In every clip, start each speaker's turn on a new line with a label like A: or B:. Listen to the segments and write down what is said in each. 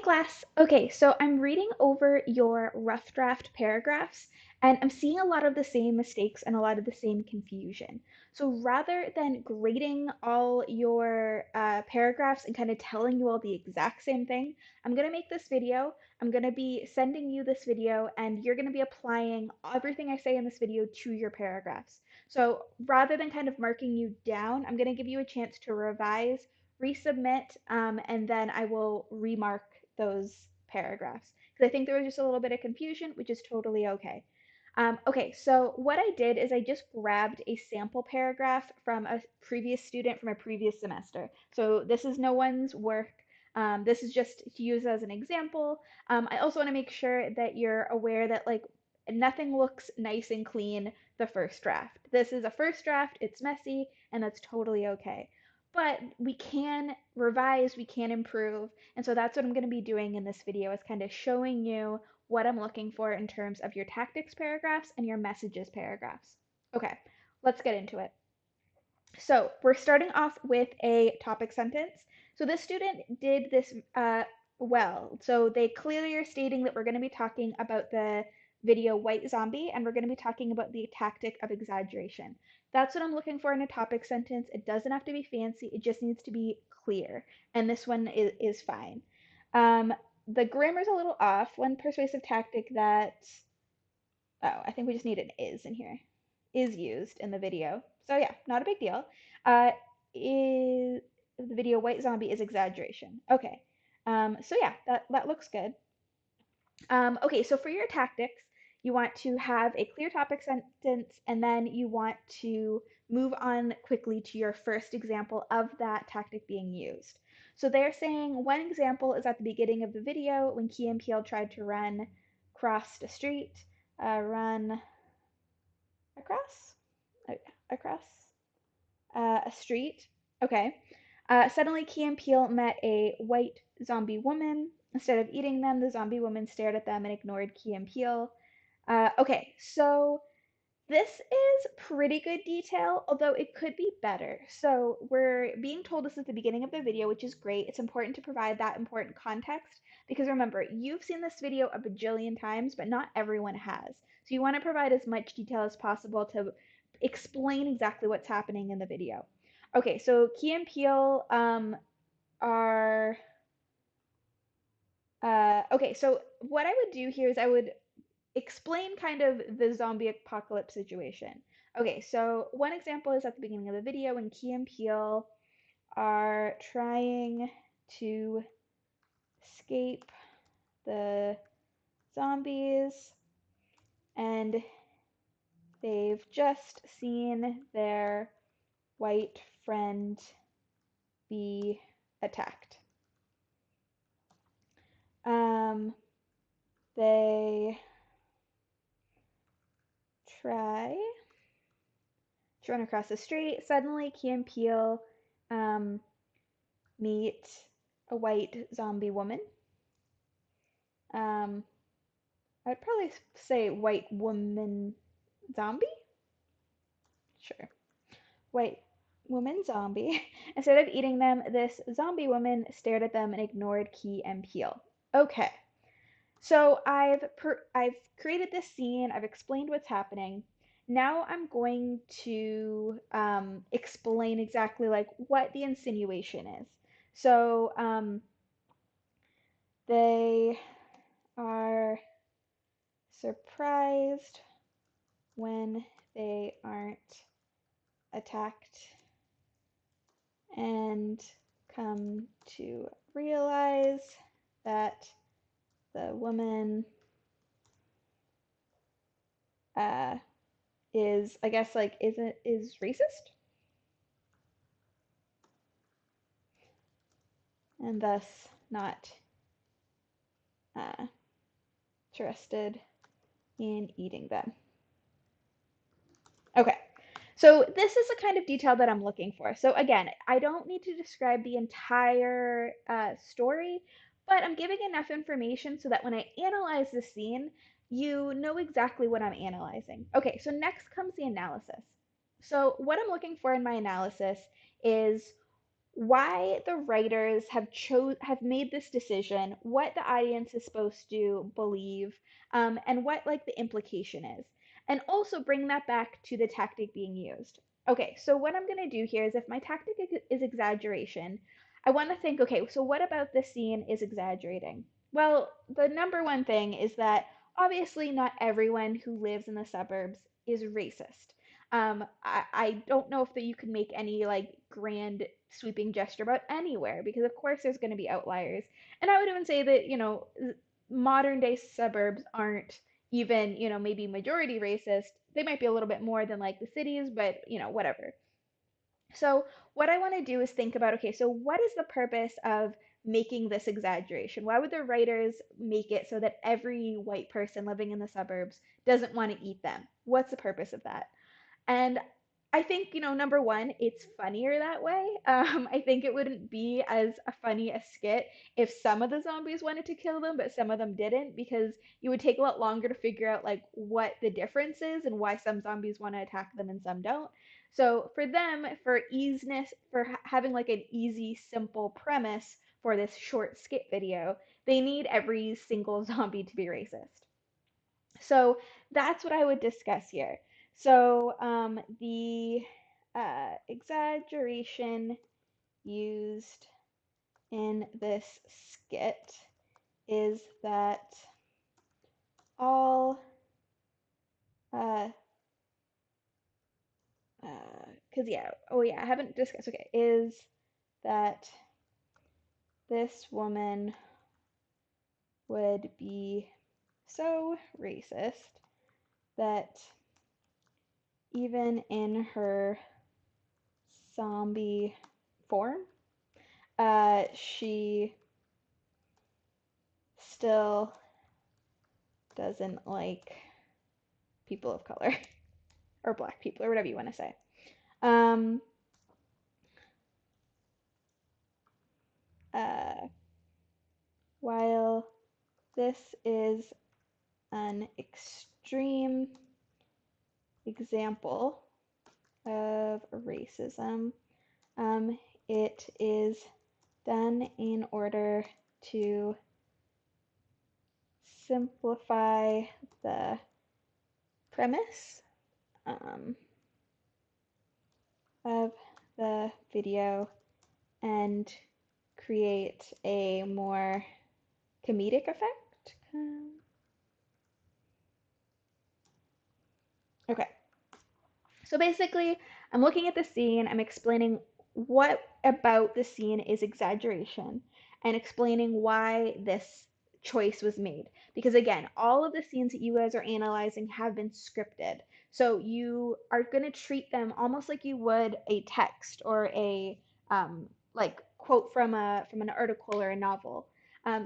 A: class. Okay, so I'm reading over your rough draft paragraphs and I'm seeing a lot of the same mistakes and a lot of the same confusion. So rather than grading all your paragraphs and kind of telling you all the exact same thing, I'm going to make this video. I'm going to be sending you this video and you're going to be applying everything I say in this video to your paragraphs. So rather than kind of marking you down, I'm going to give you a chance to revise, resubmit, and then I will remark those paragraphs because I think there was just a little bit of confusion, which is totally okay. Okay, so what I did is I just grabbed a sample paragraph from a previous student from a previous semester. So this is no one's work. This is just to use as an example. I also want to make sure that you're aware that like nothing looks nice and clean the first draft. This is a first draft, it's messy, and that's totally okay. But we can revise, we can improve, and so that's what I'm going to be doing in this video is kind of showing you what I'm looking for in terms of your tactics paragraphs and your messages paragraphs. Okay, let's get into it. So we're starting off with a topic sentence. So this student did this well. So they clearly are stating that we're going to be talking about the video White Zombie and we're going to be talking about the tactic of exaggeration. That's what I'm looking for in a topic sentence. It doesn't have to be fancy, it just needs to be clear. And this one is fine. Um, the grammar's a little off. One persuasive tactic that, oh, I think we just need an is in here, is used in the video. So yeah, not a big deal. Uh, is the video White Zombie is exaggeration. Okay. So yeah, that looks good. Okay, so for your tactics, you want to have a clear topic sentence and then you want to move on quickly to your first example of that tactic being used. So they're saying one example is at the beginning of the video when Key and Peele tried to run across the street, run across, across a street. Okay. Suddenly, Key and Peele met a white zombie woman. Instead of eating them, the zombie woman stared at them and ignored Key and Peele. Okay, so this is pretty good detail, although it could be better. So we're being told this is the beginning of the video, which is great. It's important to provide that important context because remember, you've seen this video a bajillion times, but not everyone has. So you want to provide as much detail as possible to explain exactly what's happening in the video. Okay, so Key and Peele are okay, so what I would do here is I would explain kind of the zombie apocalypse situation. Okay, so one example is at the beginning of the video when Key and Peele are trying to escape the zombies and they've just seen their white friend be attacked. They try to run across the street. Suddenly, Key and Peele meet a white zombie woman. I'd probably say white woman zombie. Sure. White woman zombie. Instead of eating them, this zombie woman stared at them and ignored Key and Peele. Okay. So I've created this scene, I've explained what's happening. Now I'm going to explain exactly like what the insinuation is. So they are surprised when they aren't attacked and come to realize that the woman uh, is, I guess, like, is racist and thus not uh, interested in eating them. Okay, so this is the kind of detail that I'm looking for. So again, I don't need to describe the entire story, but I'm giving enough information so that when I analyze the scene, you know exactly what I'm analyzing. Okay, so next comes the analysis. So what I'm looking for in my analysis is why the writers have made this decision, what the audience is supposed to believe, and what like the implication is, and also bring that back to the tactic being used. Okay, so what I'm going to do here is if my tactic is exaggeration, I want to think, okay, so what about this scene is exaggerating? Well, the number one thing is that obviously not everyone who lives in the suburbs is racist. I don't know if that you can make any like grand sweeping gesture about anywhere because of course there's going to be outliers. And I would even say that, modern day suburbs aren't even, maybe majority racist. They might be a little bit more than like the cities, but whatever. So, what I want to do is think about, okay, so what is the purpose of making this exaggeration? Why would the writers make it so that every white person living in the suburbs doesn't want to eat them? What's the purpose of that? And I think, number one, it's funnier that way. I think it wouldn't be as a funny a skit if some of the zombies wanted to kill them, but some of them didn't, because it would take a lot longer to figure out like what the difference is and why some zombies want to attack them and some don't. So for them, for easiness, for having like an easy, simple premise for this short skit video, they need every single zombie to be racist. So that's what I would discuss here. So the exaggeration used in this skit is that all, uh, because yeah, oh yeah, I haven't discussed, okay, is that this woman would be so racist that even in her zombie form, she still doesn't like people of color or black people or whatever you want to say. Um, uh, while this is an extreme example of racism, it is done in order to simplify the premise of the video and create a more comedic effect. Okay, so basically, I'm looking at the scene, I'm explaining what about the scene is exaggeration, and explaining why this choice was made. Because again, all of the scenes that you guys are analyzing have been scripted. So you are going to treat them almost like you would a text or a like quote from an article or a novel.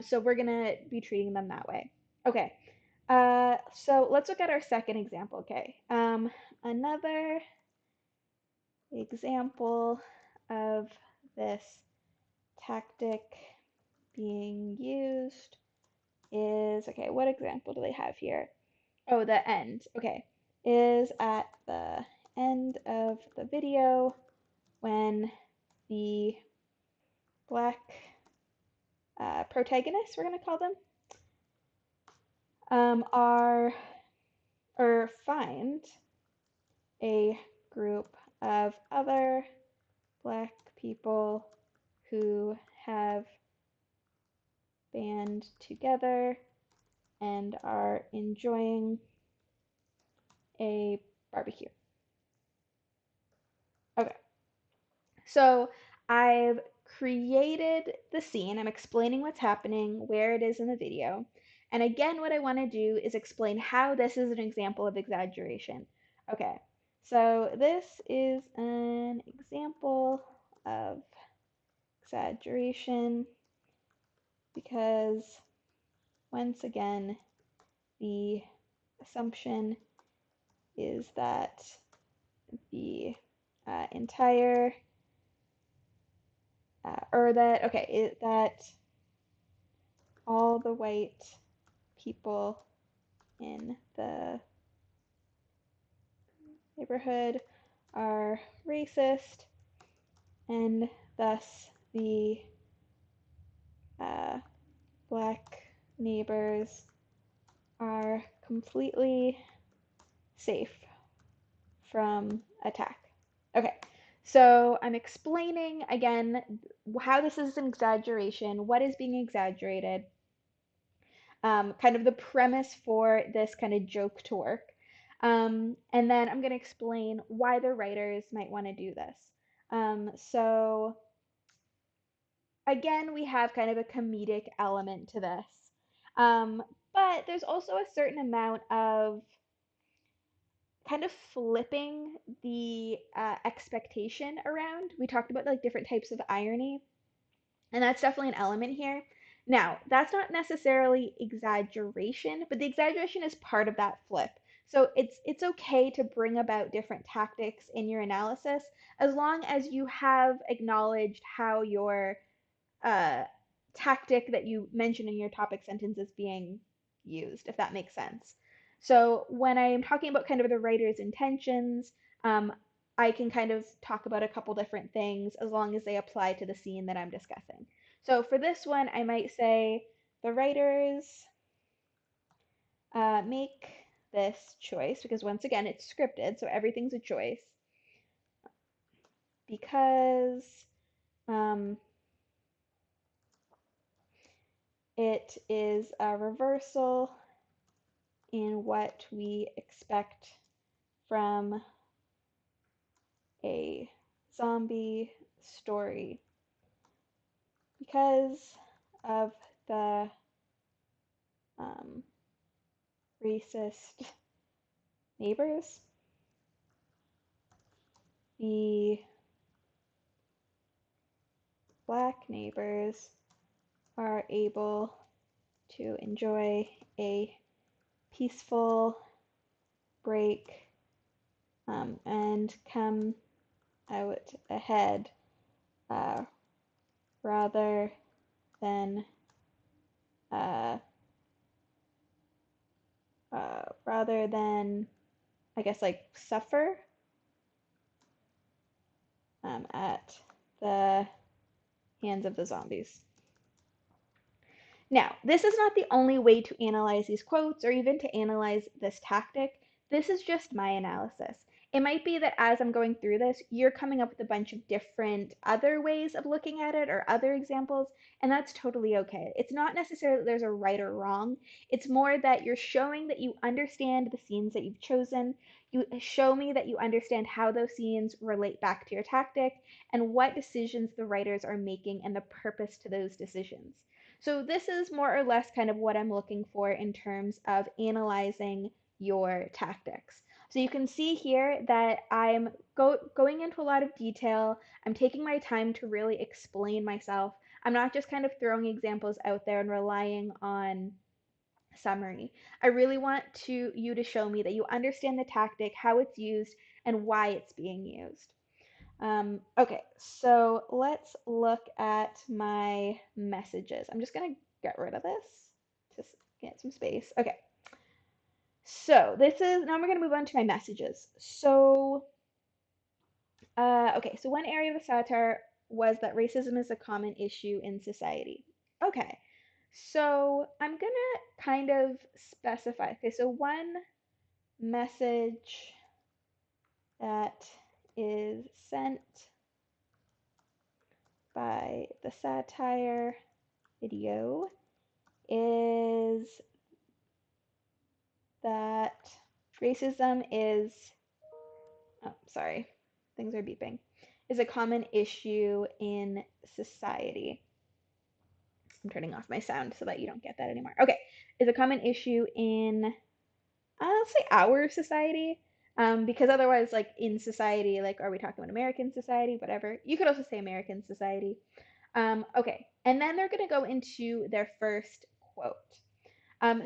A: So we're going to be treating them that way. Okay. So let's look at our second example. Okay. Another example of this tactic being used is, okay, what example do they have here? Oh, the end. Okay. Is at the end of the video when the black protagonists, we're going to call them, are or find a group of other black people who have band together and are enjoying a barbecue. Okay, so I've created the scene. I'm explaining what's happening, where it is in the video. And again, what I want to do is explain how this is an example of exaggeration. Okay, so this is an example of exaggeration because once again, the assumption is that the entire, or that, okay, that all the white people in the neighborhood are racist and thus the black neighbors are completely safe from attack. Okay, so I'm explaining again how this is an exaggeration, what is being exaggerated, kind of the premise for this kind of joke to work. And then I'm going to explain why the writers might want to do this. So again, we have kind of a comedic element to this. But there's also a certain amount of kind of flipping the expectation around. We talked about like different types of irony, and that's definitely an element here. Now, that's not necessarily exaggeration, but the exaggeration is part of that flip. So it's okay to bring about different tactics in your analysis as long as you have acknowledged how your uh, tactic that you mentioned in your topic sentence is being used, if that makes sense. So when I'm talking about kind of the writer's intentions, I can kind of talk about a couple different things as long as they apply to the scene that I'm discussing. So for this one, I might say the writers make this choice because once again, it's scripted, so everything's a choice because um, it is a reversal in what we expect from a zombie story because of the um, racist neighbors. The black neighbors are able to enjoy a peaceful break and come out ahead uh, rather than uh, I guess like suffer at the hands of the zombies. Now, this is not the only way to analyze these quotes or even to analyze this tactic. This is just my analysis. It might be that as I'm going through this, you're coming up with a bunch of different other ways of looking at it or other examples, and that's totally okay. It's not necessarily that there's a right or wrong. It's more that you're showing that you understand the scenes that you've chosen. You show me that you understand how those scenes relate back to your tactic and what decisions the writers are making and the purpose to those decisions. So this is more or less kind of what I'm looking for in terms of analyzing your tactics. So you can see here that I'm going into a lot of detail. I'm taking my time to really explain myself. I'm not just kind of throwing examples out there and relying on summary. I really want you to show me that you understand the tactic, how it's used, and why it's being used. Okay, so let's look at my messages. I'm just gonna get rid of this to get some space. Okay, so now we're gonna move on to my messages. So, okay, so one area of the satire was that racism is a common issue in society. Okay, so I'm gonna kind of specify. Okay, so one message that is sent by the satire video is that racism is, oh, sorry, things are beeping, is a common issue in society. I'm turning off my sound so that you don't get that anymore. Okay, is a common issue in, I'll say our society, because otherwise, like in society, like are we talking about American society, whatever. You could also say American society. Okay, and then they're going to go into their first quote.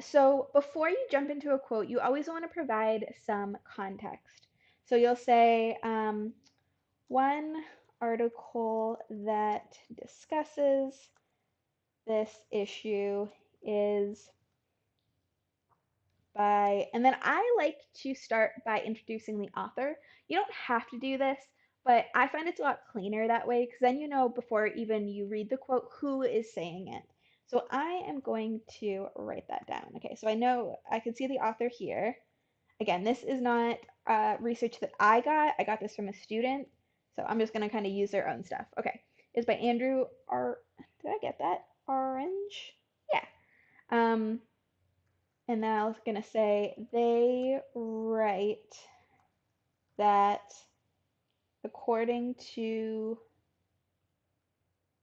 A: So before you jump into a quote, you always want to provide some context. So you'll say, one article that discusses this issue is by, and then I like to start by introducing the author. You don't have to do this, but I find it's a lot cleaner that way because then you know before even you read the quote who is saying it. So I am going to write that down. Okay, so I know I can see the author here. Again, this is not research that I got. I got this from a student. So I'm just going to kind of use their own stuff. Okay, it's by Andrew R. Did I get that? Orange? Yeah. Um, and then I was going to say they write that according to,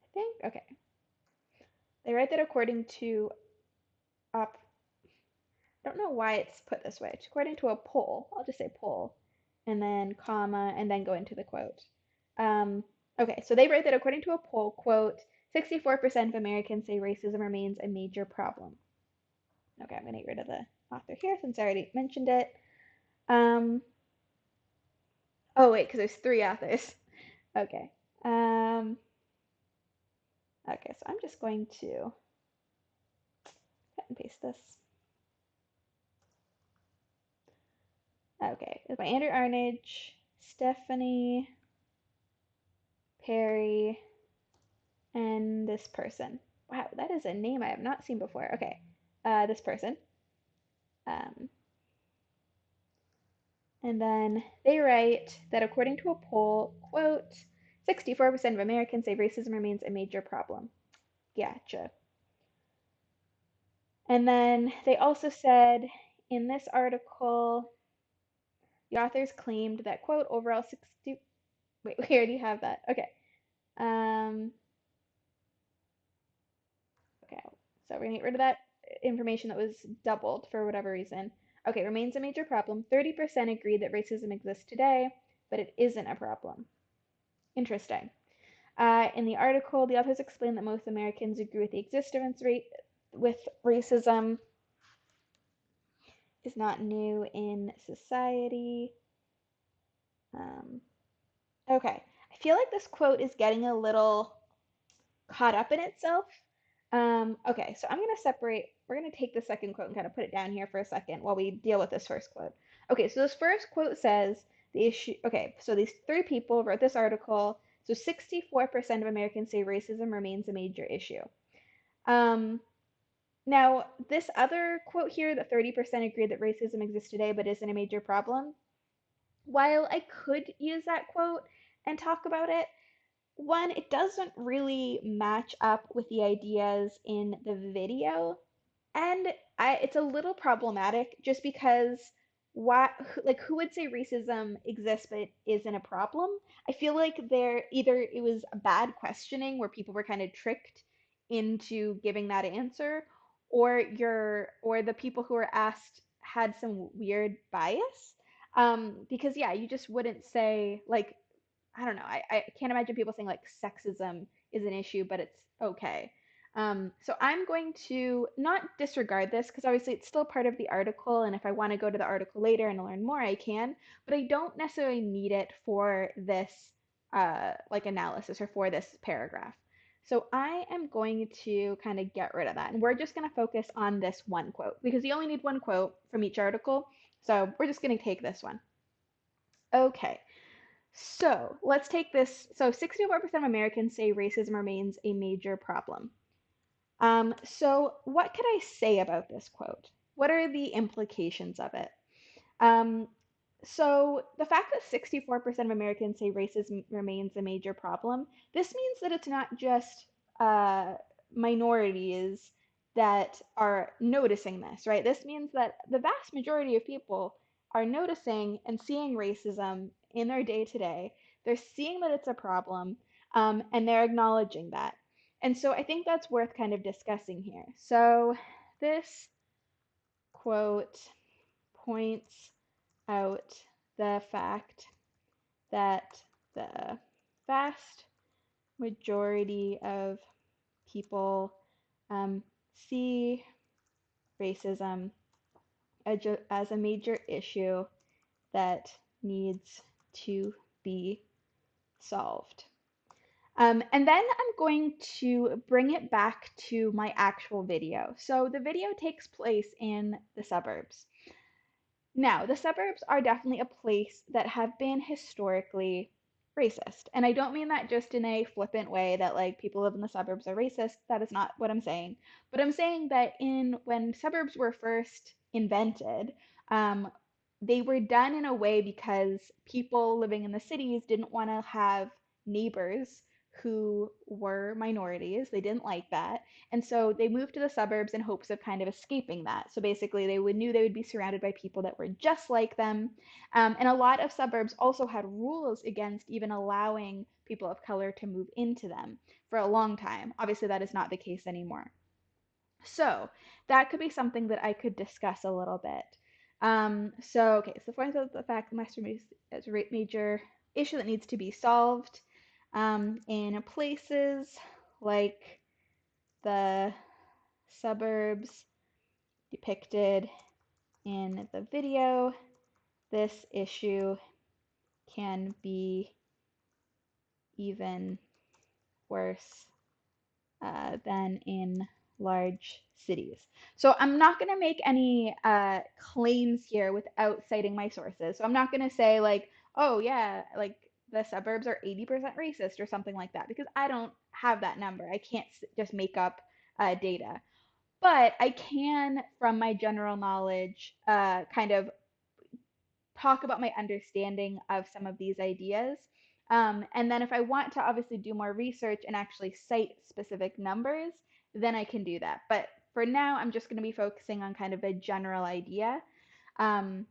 A: I think, okay. They write that according to, I don't know why it's put this way. It's according to a poll. I'll just say poll, and then comma, and then go into the quote. Okay, so they write that according to a poll, quote, 64% of Americans say racism remains a major problem. Okay, I'm going to get rid of the author here since I already mentioned it. Oh, wait, because there's three authors. Okay. Okay, so I'm just going to cut and paste this. Okay, it's by Andrew Arnage, Stephanie Perry, and this person. Wow, that is a name I have not seen before. Okay, this person. Um, and then they write that according to a poll, quote, 64% of Americans say racism remains a major problem. Gotcha. And then they also said in this article, the authors claimed that, quote, overall 60, wait, we already have that. Okay. Um, okay, so we're gonna get rid of that information that was doubled for whatever reason. Okay, remains a major problem. 30% agree that racism exists today, but it isn't a problem. Interesting. In the article, the authors explain that most Americans agree with the existence rate with racism is not new in society. Okay, I feel like this quote is getting a little caught up in itself. Okay, so I'm going to separate, we're going to take the second quote and kind of put it down here for a second while we deal with this first quote. Okay, so this first quote says the issue, okay, so these three people wrote this article. So 64% of Americans say racism remains a major issue. Now, this other quote here, that 30% agree that racism exists today but isn't a major problem, while I could use that quote and talk about it, one, it doesn't really match up with the ideas in the video, and it's a little problematic just because why, like, who would say racism exists but isn't a problem? I feel like there either it was bad questioning where people were kind of tricked into giving that answer, or or the people who were asked had some weird bias. Because yeah, you just wouldn't say like I don't know. I can't imagine people saying like sexism is an issue, but it's okay. So I'm going to not disregard this because obviously it's still part of the article, and if I want to go to the article later and learn more, I can. But I don't necessarily need it for this like analysis or for this paragraph. So I am going to kind of get rid of that, and we're just going to focus on this one quote because you only need one quote from each article. So we're just going to take this one. Okay. So let's take this. So 64% of Americans say racism remains a major problem. So what could I say about this quote? What are the implications of it? Um, so the fact that 64% of Americans say racism remains a major problem, this means that it's not just minorities that are noticing this, right? This means that the vast majority of people are noticing and seeing racism in their day to day. They're seeing that it's a problem, and they're acknowledging that. And so I think that's worth kind of discussing here. So this quote points out the fact that the vast majority of people see racism as a major issue that needs to be solved. And then I'm going to bring it back to my actual video. So the video takes place in the suburbs. Now, the suburbs are definitely a place that have been historically racist. And I don't mean that just in a flippant way that like people live in the suburbs are racist. That is not what I'm saying. But I'm saying that in when suburbs were first invented, um, they were done in a way because people living in the cities didn't want to have neighbors who were minorities. They didn't like that. And so they moved to the suburbs in hopes of kind of escaping that. So basically, knew they would be surrounded by people that were just like them, and a lot of suburbs also had rules against even allowing people of color to move into them for a long time. Obviously, that is not the case anymore. So that could be something that I could discuss a little bit. So the point of the fact that masturbating is a major issue that needs to be solved in places like the suburbs depicted in the video. This issue can be even worse than in large cities. So I'm not going to make any claims here without citing my sources. So I'm not going to say like, oh yeah, like the suburbs are 80% racist or something like that, because I don't have that number. I can't just make up data. But I can, from my general knowledge, kind of talk about my understanding of some of these ideas. And then if I want to obviously do more research and actually cite specific numbers, then I can do that. But for now, I'm just going to be focusing on kind of a general idea um,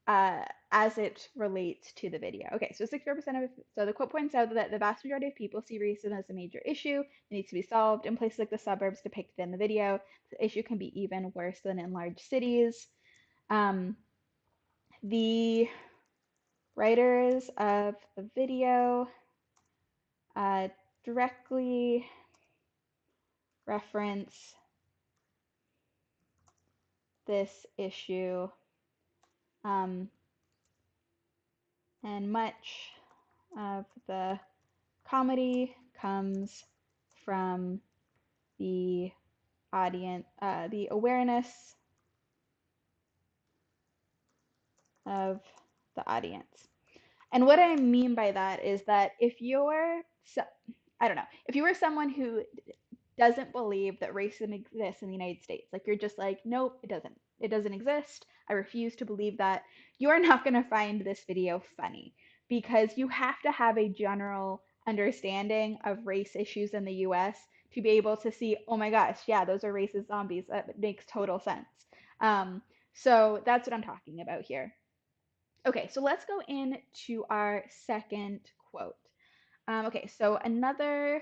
A: uh, as it relates to the video. Okay, so 64% of, so the quote points out that the vast majority of people see racism as a major issue that needs to be solved. In places like the suburbs depicted in the video, the issue can be even worse than in large cities. Um, the writers of the video uh, directly reference this issue, um, and much of the comedy comes from the the awareness of the audience. And what I mean by that is that if you're, I don't know, if you were someone who doesn't believe that racism exists in the United States. Like you're just like, nope, it doesn't. It doesn't exist. I refuse to believe that. You are not going to find this video funny because you have to have a general understanding of race issues in the US to be able to see, oh my gosh, yeah, those are racist zombies. That makes total sense. Um, so that's what I'm talking about here. Okay, so let's go into our second quote. Okay, so another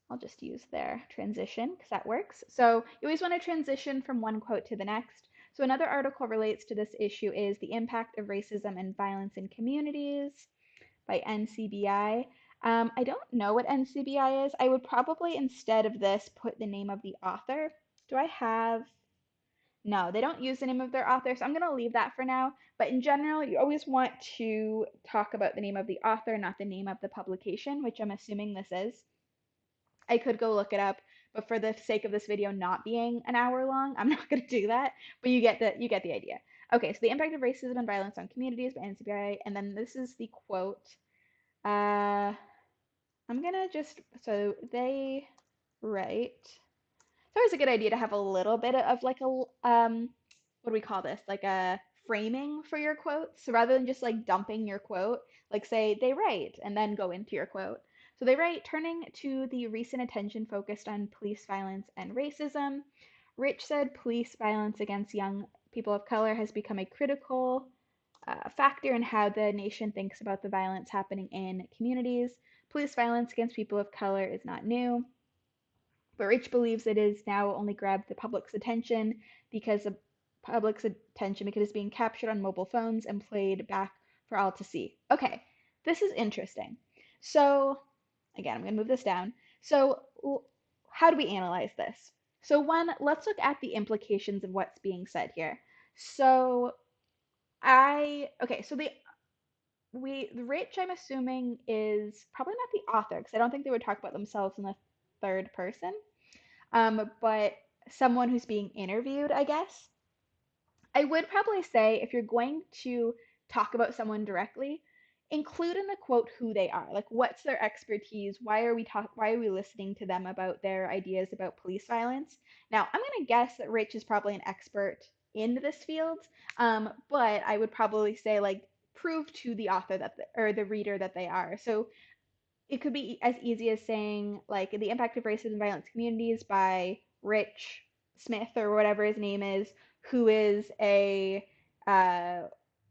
A: I'll just use their transition because that works. So you always want to transition from one quote to the next. So another article relates to this issue is The Impact of Racism and Violence in Communities by NCBI. I don't know what NCBI is. I would probably, instead of this, put the name of the author. Do I have? No, they don't use the name of their author, so I'm going to leave that for now. But in general, you always want to talk about the name of the author, not the name of the publication, which I'm assuming this is. I could go look it up, but for the sake of this video not being an hour long, I'm not going to do that. But you get the idea. Okay, so the impact of racism and violence on communities by NCBI, and then this is the quote. I'm gonna just so they write. It's always a good idea to have a little bit of like a what do we call this? Like a framing for your quotes. So rather than just like dumping your quote, like say they write and then go into your quote. So they write, turning to the recent attention focused on police violence and racism. Rich said police violence against young people of color has become a critical factor in how the nation thinks about the violence happening in communities. Police violence against people of color is not new, but Rich believes it is now only grabbed the public's attention because it's being captured on mobile phones and played back for all to see. Okay, this is interesting. So again, I'm going to move this down. So how do we analyze this? So one, let's look at the implications of what's being said here. So the Rich, I'm assuming, is probably not the author because I don't think they would talk about themselves in the third person. But someone who's being interviewed, I guess. I would probably say if you're going to talk about someone directly, include in the quote who they are. Like, what's their expertise? Why are we listening to them about their ideas about police violence? Now, I'm going to guess that Rich is probably an expert in this field, but I would probably say, like, prove to the author or the reader that they are. So it could be as easy as saying, like, The Impact of Racism and Violence Communities by Rich Smith or whatever his name is, who is a uh,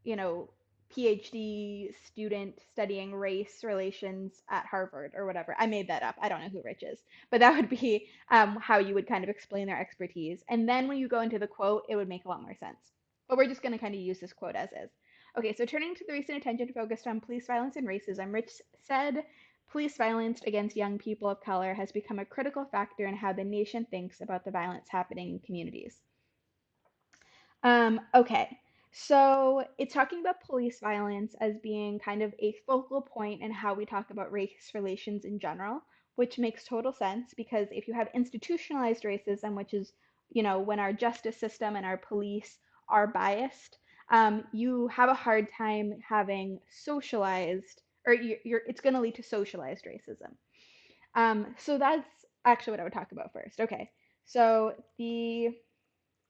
A: you know, PhD student studying race relations at Harvard or whatever. I made that up. I don't know who Rich is, but that would be how you would kind of explain their expertise. And then when you go into the quote, it would make a lot more sense. But we're just going to kind of use this quote as is. Okay, so turning to the recent attention focused on police violence and racism, Rich said, police violence against young people of color has become a critical factor in how the nation thinks about the violence happening in communities. Okay, so it's talking about police violence as being kind of a focal point in how we talk about race relations in general, which makes total sense because if you have institutionalized racism, which is, when our justice system and our police are biased, you have a hard time having socialized, or it's going to lead to socialized racism. So that's actually what I would talk about first. Okay, so the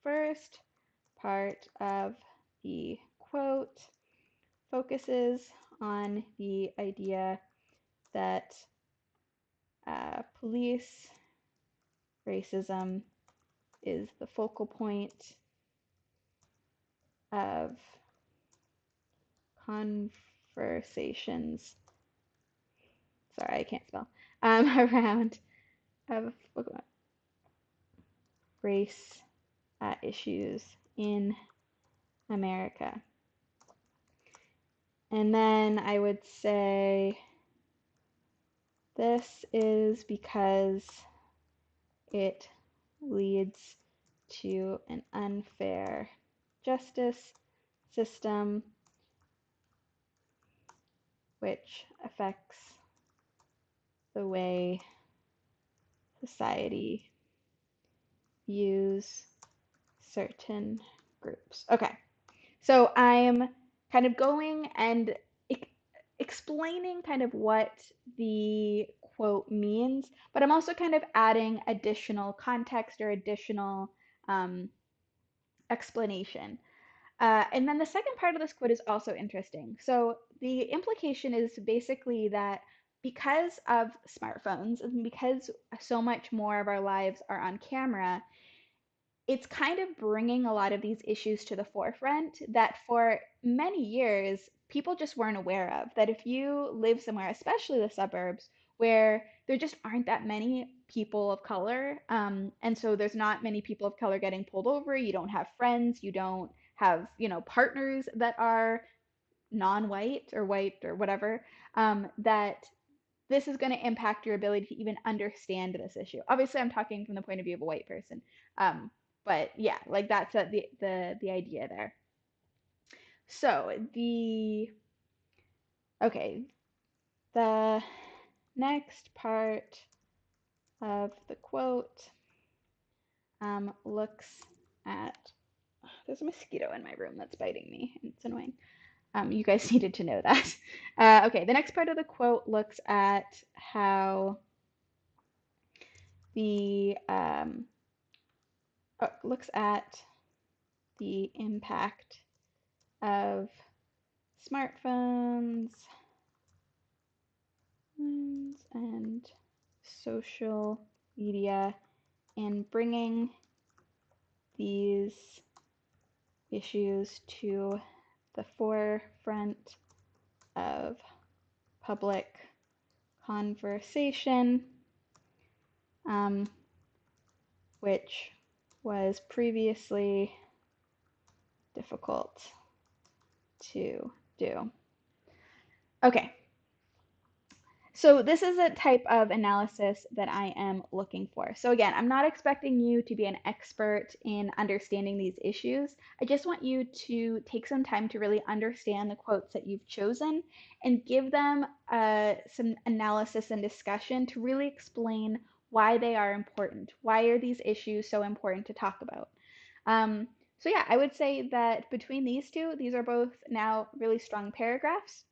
A: first part of the quote focuses on the idea that police racism is the focal point of conversations. Sorry, I can't spell. Around of race issues in America. And then I would say this is because it leads to an unfair justice system, which affects the way society views certain groups. Okay, so I'm kind of going and explaining kind of what the quote means, but I'm also kind of adding additional context or additional um, explanation. And then the second part of this quote is also interesting. So the implication is basically that because of smartphones and because so much more of our lives are on camera, it's kind of bringing a lot of these issues to the forefront that for many years people just weren't aware of. That if you live somewhere, especially the suburbs, where there just aren't that many people of color, and so there's not many people of color getting pulled over, you don't have friends, you don't have, partners that are non-white or white or whatever, that this is going to impact your ability to even understand this issue. Obviously, I'm talking from the point of view of a white person, but yeah, like that's the idea there. So okay, the next part of the quote looks at. There's a mosquito in my room that's biting me, and it's annoying. You guys needed to know that. Okay, the next part of the quote looks at how the looks at the impact of smartphones and social media and bringing these issues to the forefront of public conversation, which was previously difficult to do. Okay, so this is a type of analysis that I am looking for. So again, I'm not expecting you to be an expert in understanding these issues. I just want you to take some time to really understand the quotes that you've chosen and give them some analysis and discussion to really explain why they are important. Why are these issues so important to talk about? So yeah, I would say that between these two, these are both now really strong paragraphs.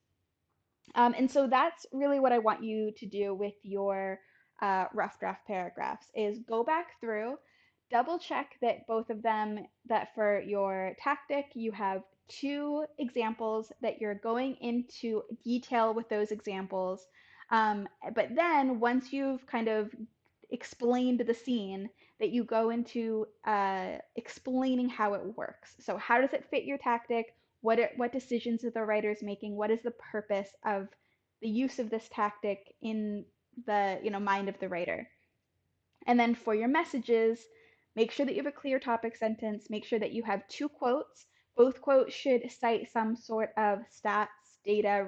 A: And so that's really what I want you to do with your rough draft paragraphs is go back through, double check that both of them, that for your tactic, you have two examples, that you're going into detail with those examples. But then once you've kind of explained the scene, that you go into explaining how it works. So how does it fit your tactic? What decisions are the writers making? What is the purpose of the use of this tactic in the mind of the writer? And then for your messages, make sure that you have a clear topic sentence. Make sure that you have two quotes. Both quotes should cite some sort of stats, data,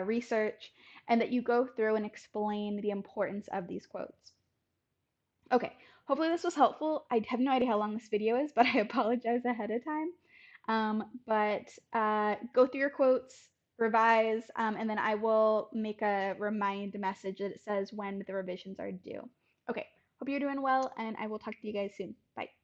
A: research, and that you go through and explain the importance of these quotes. Okay, hopefully this was helpful. I have no idea how long this video is, but I apologize ahead of time. But go through your quotes, revise, and then I will make a remind message that it says when the revisions are due. Okay, hope you're doing well, and I will talk to you guys soon. Bye.